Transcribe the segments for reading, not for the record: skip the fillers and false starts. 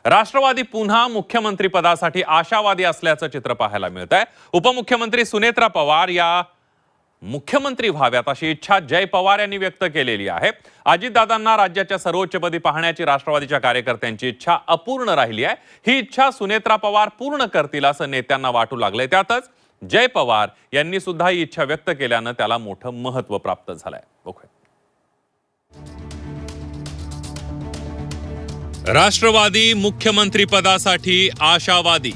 राष्ट्रवादी पुन्हा मुख्यमंत्री पदासाठी आशावादी असल्याचं चित्र पाहायला मिळत आहे। उपमुख्यमंत्री सुनेत्रा पवार या मुख्यमंत्री व्हाव्यात अशी इच्छा जय पवार यांनी व्यक्त केलेली आहे। अजितदादांना राज्याच्या सर्वोच्चपदी पाहण्याची राष्ट्रवादीच्या कार्यकर्त्यांची इच्छा अपूर्ण राहिली आहे। ही इच्छा सुनेत्रा पवार पूर्ण करतील असं नेत्यांना वाटू लागलंय। त्यातच जय पवार यांनी सुद्धा ही इच्छा व्यक्त केल्यानं त्याला मोठं महत्त्व प्राप्त झालंय। बघूया। राष्ट्रवादी मुख्यमंत्री पदासाठी आशावादी।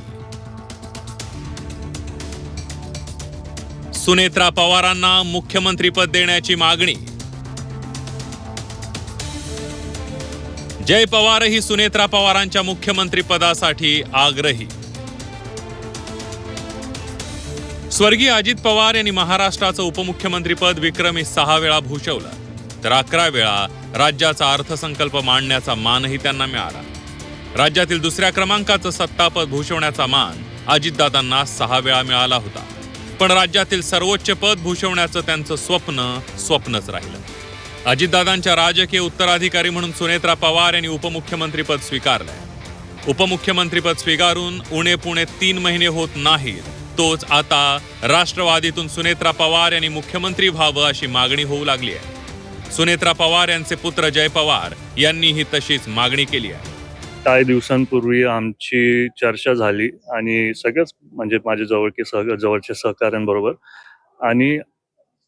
सुनेत्रा पवारांना मुख्यमंत्रीपद देण्याची मागणी। जय पवारही सुनेत्रा पवारांच्या मुख्यमंत्रीपदासाठी आग्रही। स्वर्गीय अजित पवार यांनी महाराष्ट्राचं उपमुख्यमंत्रीपद विक्रमी 6 वेळा भूषवलं, तर 11 वेळा राज्याचा अर्थसंकल्प मांडण्याचा मानही त्यांना मिळाला। राज्यातील दुसऱ्या क्रमांकाचं सत्तापद भूषवण्याचा मान अजितदादांना 6 वेळा मिळाला होता, पण राज्यातील सर्वोच्च पद भूषवण्याचं त्यांचं स्वप्नच राहिलं। अजितदादांच्या राजकीय उत्तराधिकारी म्हणून सुनेत्रा पवार यांनी उपमुख्यमंत्रीपद स्वीकारलंय। उपमुख्यमंत्रीपद स्वीकारून उणे पुणे 3 महिने होत नाहीत, तोच आता राष्ट्रवादीतून सुनेत्रा पवार यांनी मुख्यमंत्री व्हावं अशी मागणी होऊ लागली आहे। सुनेत्रा पवार यांचे पुत्र जय पवार यांनीही तशीच मागणी केली आहे। काही दिवसांपूर्वी आमची चर्चा झाली आणि सगळेच म्हणजे माझे जवळचे सहकाऱ्यांबरोबर, आणि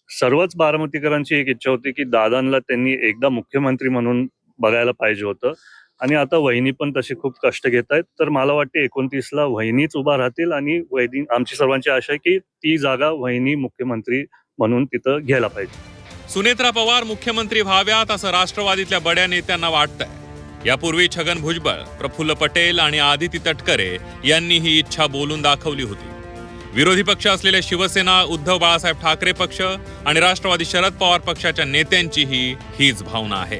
सर्वच बारामतीकरांची एक इच्छा होती की दादांना त्यांनी एकदा मुख्यमंत्री म्हणून बघायला पाहिजे होतं। आणि आता वहिनी पण तसे खूप कष्ट घेत आहेत, तर मला वाटते 29ला वहिनीच उभा राहतील आणि वहिनी, आमची सर्वांची आशा आहे की ती जागा वहिनी मुख्यमंत्री म्हणून तिथं घ्यायला पाहिजे। सुनेत्रा पवार मुख्यमंत्री व्हाव्यात असं राष्ट्रवादीतल्या बड्या नेत्यांना वाटतंय। यापूर्वी छगन भुजबळ, प्रफुल्ल पटेल आणि आदिती तटकरे यांनी ही इच्छा बोलून दाखवली होती। विरोधी पक्ष असलेल्या शिवसेना, उद्धव बाळासाहेब ठाकरे पक्ष आणि राष्ट्रवादी शरद पवार पक्षाच्या नेत्यांचीही हीच भावना आहे।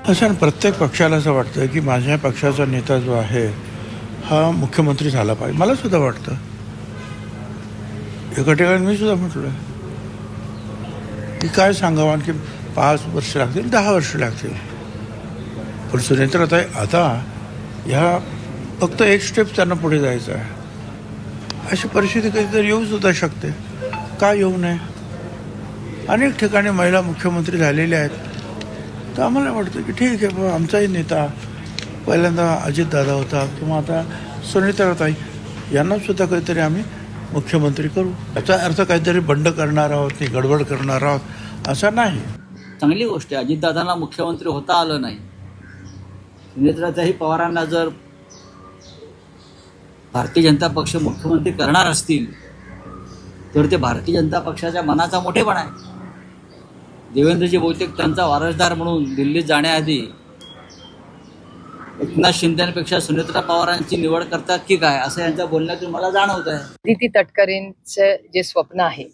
असं प्रत्येक पक्षाला असं वाटतं की माझ्या पक्षाचा नेता जो आहे हा मुख्यमंत्री झाला पाहिजे। मला सुद्धा वाटतं, एका ठिकाणी मी सुद्धा म्हटलं की काय सांगावं, आणखी 5 वर्ष लागतील, 10 वर्ष लागतील, पण सुनेत्राताई आता ह्या फक्त एक स्टेप त्यांना पुढे जायचं आहे। अशी परिस्थिती कधीतरी येऊ सुद्धा शकते, का येऊ नये। अनेक ठिकाणी महिला मुख्यमंत्री झालेल्या आहेत, तर आम्हाला वाटतं की ठीक आहे बाबा, आमचाही नेता पहिल्यांदा अजितदादा होता, किंवा आता सुनेत्राताई यांना सुद्धा काहीतरी आम्ही मुख्यमंत्री करू। याचा अर्थ काहीतरी बंड करणार आहोत, नाही गडबड करणार आहोत असा नाही। चांगली गोष्ट आहे, अजितदादांना मुख्यमंत्री होता आलं नाही। सुनेत्राताई पवारांना जर भारतीय जनता पक्ष मुख्यमंत्री करणार असतील तर ते भारतीय जनता पक्षाच्या मनाचा मोठेपणा आहे। देवेंद्रजी बहुतेक त्यांचा वारसदार म्हणून दिल्लीत जाण्याआधी एकनाथ शिंदेपेक्षा सुनेत्रा पवारांची निवड करतात की काय असं यांच्या बोलण्यातून मला जाणवत आहे। आदिती तटकरेंचं जे स्वप्न आहे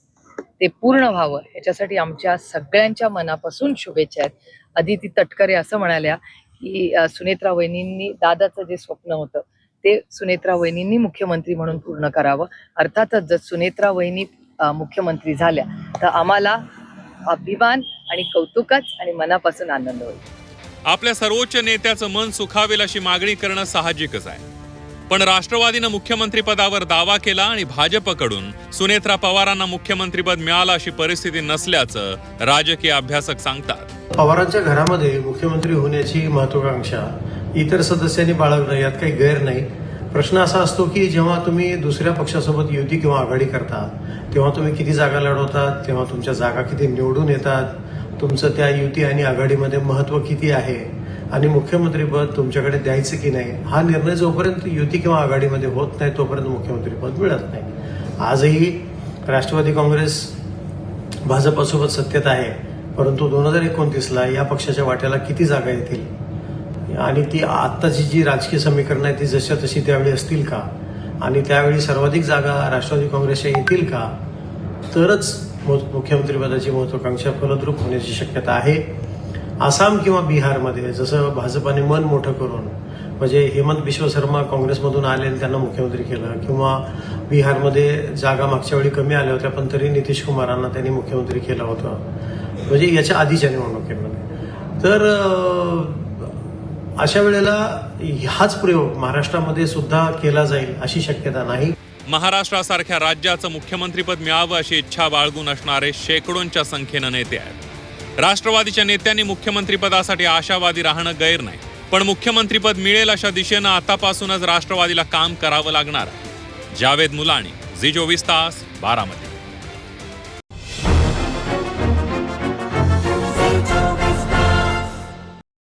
ते पूर्ण व्हावं याच्यासाठी आमच्या सगळ्यांच्या मनापासून शुभेच्छा आहेत। आदिती तटकरे असं म्हणाल्या की सुनेत्रा वहिनींनी दादाचं जे स्वप्न होतं ते सुनेत्रा वहिनींनी मुख्यमंत्री म्हणून पूर्ण करावं। अर्थातच जर सुनेत्रा वहिनी मुख्यमंत्री झाल्या तर आम्हाला अभिमान आणि कौतुकच आणि मनापासून आनंद होईल। आपल्या सर्वोच्च नेत्याचं मन सुखावेल अशी मागणी करणं साहजिकच आहे, पण राष्ट्रवादीनं मुख्यमंत्री पदावर दावा केला आणि भाजपकडून सुनेत्रा पवारांना मुख्यमंत्रीपद मिळालं अशी परिस्थिती नसल्याचं राजकीय अभ्यासक सांगतात। पवारांच्या घरामध्ये मुख्यमंत्री होण्याची महत्वाकांक्षा इतर सदस्यांनी बाळगणं यात काही गैर नाही। प्रश्न असा असतो की जेव्हा तुम्ही दुसऱ्या पक्षासोबत युती किंवा आघाडी करता तेव्हा तुम्ही किती जागा लढवतात, तेव्हा तुमच्या जागा किती निवडून येतात, तुमचं त्या युती आणि आघाडीमध्ये महत्त्व किती आहे आणि मुख्यमंत्रीपद तुमच्याकडे द्यायचं की नाही हा निर्णय जोपर्यंत युती किंवा आघाडीमध्ये होत नाही तोपर्यंत मुख्यमंत्रीपद मिळत नाही। आजही राष्ट्रवादी काँग्रेस भाजपसोबत सत्तेत आहे, परंतु 2029ला या पक्षाच्या वाट्याला किती जागा येतील आणि ती आत्ताची जी राजकीय समीकरण आहे ती जशा तशी त्यावेळी असतील का, आणि त्यावेळी सर्वाधिक जागा राष्ट्रवादी काँग्रेसच्या येतील का, तरच मुख्यमंत्रीपदाची महत्वाकांक्षा फलद्रूप होण्याची शक्यता आहे। आसाम किंवा बिहारमध्ये जसं भाजपाने मन मोठं करून म्हणजे हेमंत बिश्व शर्मा काँग्रेसमधून आले आणि त्यांना मुख्यमंत्री केलं, किंवा बिहारमध्ये जागा मागच्या वेळी कमी आल्या होत्या पण तरी नितीश कुमारांना त्यांनी मुख्यमंत्री केलं होतं, म्हणजे याच्या आधीच्या निवडणुकीमध्ये, तर अशा वेळेला हाच प्रयोग महाराष्ट्रामध्ये सुद्धा केला जाईल अशी शक्यता नाही. महाराष्ट्रासारख्या राज्याचं मुख्यमंत्रीपद मिळावं अशी इच्छा बाळगून असणारे शेकडोंच्या संख्येनं नेते आहेत. राष्ट्रवादीच्या नेत्यांनी मुख्यमंत्रीपदासाठी आशावादी राहणं गैर नाही, पण मुख्यमंत्रीपद मिळेल अशा दिशेनं आतापासूनच राष्ट्रवादीला काम करावं लागणार आहे. जावेद मुलानी, झी 24 तास, बारामती.